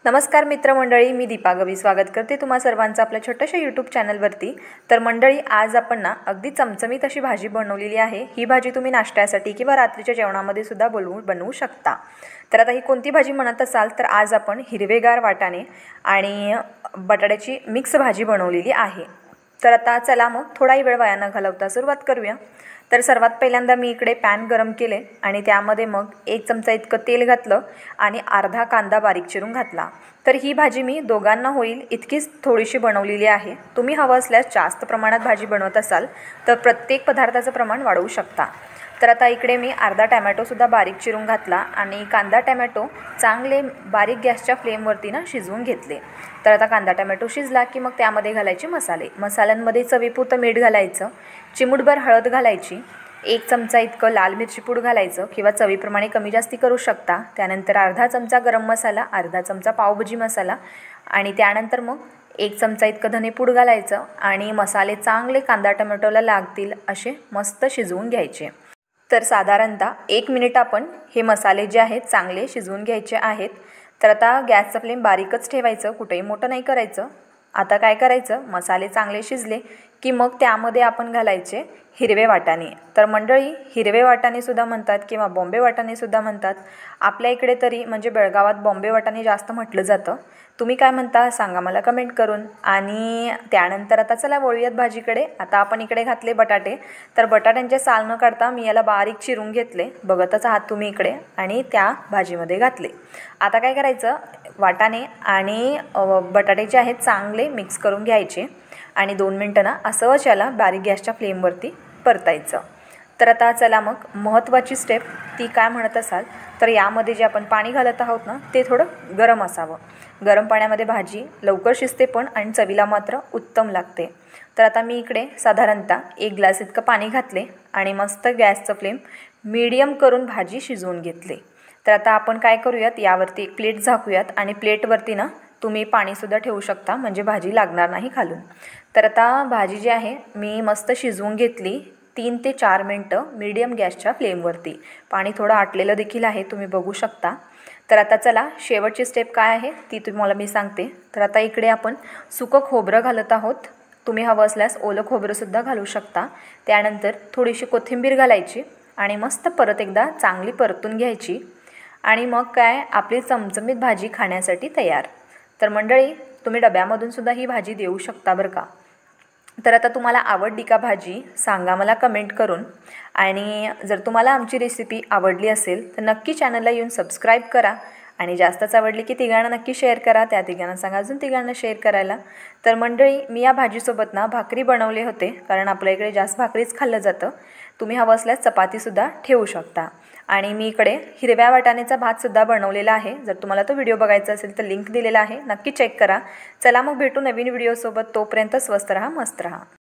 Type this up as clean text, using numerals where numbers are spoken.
नमस्कार मित्रमंडळी, मी दीपा गवी स्वागत करते तुम्हा सर्वांचं आपल्या छोट्याशा यूट्यूब चॅनलवरती। तर मंडळी, आज आपण ना अगदी चमचमीत अशी भाजी बनवलेली आहे। ही भाजी तुम्ही नाश्त्यासाठी किंवा रात्रीच्या जेवणामध्ये सुद्धा बनवू शकता। तर आता ही कोणती भाजी म्हणत असाल तर आज आपण हिरवेगार वाटाणे आणि बटाट्याची मिक्स भाजी बनवलेली आहे। तर आता चला मग थोडाही वेळ वाया न घालवता सुरुवात करूया। तर सर्वात पहिल्यांदा मी इकडे पॅन गरम केले आणि त्यामध्ये मग 1 चमचा इतकं तेल घातलं आणि अर्धा कांदा बारीक चिरून घातला। तर ही भाजी मी दोघांना होईल इतकीच थोडीशी बनवलेली आहे। तुम्ही हवं असल्यास जास्त प्रमाणात भाजी बनवत असाल तर प्रत्येक पदार्थाचं प्रमाण वाढवू शकता। तर आता इकडे मी अर्धा टोमॅटो सुद्धा बारीक चिरून घातला आणि कांदा टोमॅटो चांगले बारीक गॅसच्या फ्लेमवरती ना शिजवून घेतले। तर आता कांदा टोमॅटो शिजला की मग त्यामध्ये घालायचे मसाल्यांमध्ये चवीपुरतं मीठ घालायचं, चिमूटभर हळद घालायची, 1 चमचा इतकं लाल मिरची पूड घालायचं किंवा चवीप्रमाणे कमी जास्ती करू शकता। त्यानंतर अर्धा चमचा गरम मसाला, अर्धा चमचा पावभाजी मसाला आणि त्यानंतर मग 1 चमचा इतकं धनेपूड घालायचं आणि मसाले चांगले कांदा टोमॅटोला लागतील असे मस्त शिजवून घ्यायचे। तर साधारणतः 1 मिनिट आपण हे मसाले जे आहेत चांगले शिजवून घ्यायचे आहेत। तर आता गॅसचा फ्लेम बारीकच ठेवायचं, कुठेही मोठं नाही करायचं। आता काय करायचं, मसाले चांगले शिजले की मग त्यामध्ये आपण घालायचे हिरवे वाटाणे। तर मंडळी, हिरवे वाटाणे सुद्धा म्हणतात किंवा बॉम्बे वाटाणे सुद्धा म्हणतात। आपल्या इकडे तरी म्हणजे बेळगावात बॉम्बे वाटाणे जास्त म्हटलं जातं। तुम्ही काय म्हणता सांगा मला कमेंट करून। आणि त्यानंतर आता चला वळूयात भाजीकडे। आता आपण इकडे घातले बटाटे। तर बटाट्यांचे साल न काढता मी याला बारीक चिरून घेतले, बघतच आहात तुम्ही इकडे, आणि त्या भाजीमध्ये घातले। आता काय करायचं, वाटाणे आणि बटाटे जे आहेत चांगले मिक्स करून घ्यायचे आणि 2 मिनटं ना असंच याला बारीक गॅसच्या फ्लेमवरती परतायचं। तर आता चला मग महत्त्वाची स्टेप ती काय म्हणत असाल तर यामध्ये जे आपण पाणी घालत आहोत ना ते थोडं गरम असावं। गरम पाण्यामध्ये भाजी लवकर शिजते पण आणि चवीला मात्र उत्तम लागते। तर आता मी इकडे साधारणतः 1 ग्लास इतकं पाणी घातले आणि मस्त गॅसचं फ्लेम मीडियम करून भाजी शिजवून घेतली। तर आता आपण काय करूयात, यावरती एक प्लेट झाकूयात आणि प्लेटवरती ना तुम्ही पाणीसुद्धा ठेवू शकता म्हणजे भाजी लागणार नाही खालून। तर आता भाजी जी आहे मी मस्त शिजवून घेतली 3 ते 4 मिनटं मीडियम गॅसच्या फ्लेमवरती। पाणी थोडं आटलेलं देखील आहे, तुम्ही बघू शकता। तर आता चला शेवटची स्टेप काय आहे ती तुम्हाला मी सांगते। तर आता इकडे आपण सुकं खोबरं घालत आहोत, तुम्ही हवं असल्यास ओलं खोबरंसुद्धा घालू शकता। त्यानंतर थोडीशी कोथिंबीर घालायची आणि मस्त परत एकदा चांगली परतून घ्यायची आणि मग काय आपली चमचमीत भाजी खाण्यासाठी तयार। तर मंडळी, तुम्ही डब्यामधून सुद्धा ही भाजी देऊ शकता बरं का। तर आता तुम्हाला आवडली का भाजी सांगा मला कमेंट करून। आणि जर तुम्हाला आमची रेसिपी आवडली असेल तर नक्की चॅनलला येऊन सबस्क्राईब करा आणि जास्तच आवडली की तिघांना नक्की शेअर करा, त्या तिघांना सांगा अजून तिघांना शेअर करायला। तर मंडळी, मी या भाजीसोबत ना भाकरी बनवले होते, कारण आपल्या इकडे जास्त भाकरीच खाल्लं जातं। तुम्ही हवं असल्यास चपातीसुद्धा ठेवू शकता। आणि मी इकडे हिरव्या वाटाण्याचा भातसुद्धा बनवलेला आहे, जर तुम्हाला तो व्हिडिओ बघायचा असेल तर लिंक दिलेला आहे, नक्की चेक करा। चला मग भेटू नवीन व्हिडिओसोबत, तोपर्यंत स्वस्त रहा, मस्त रहा।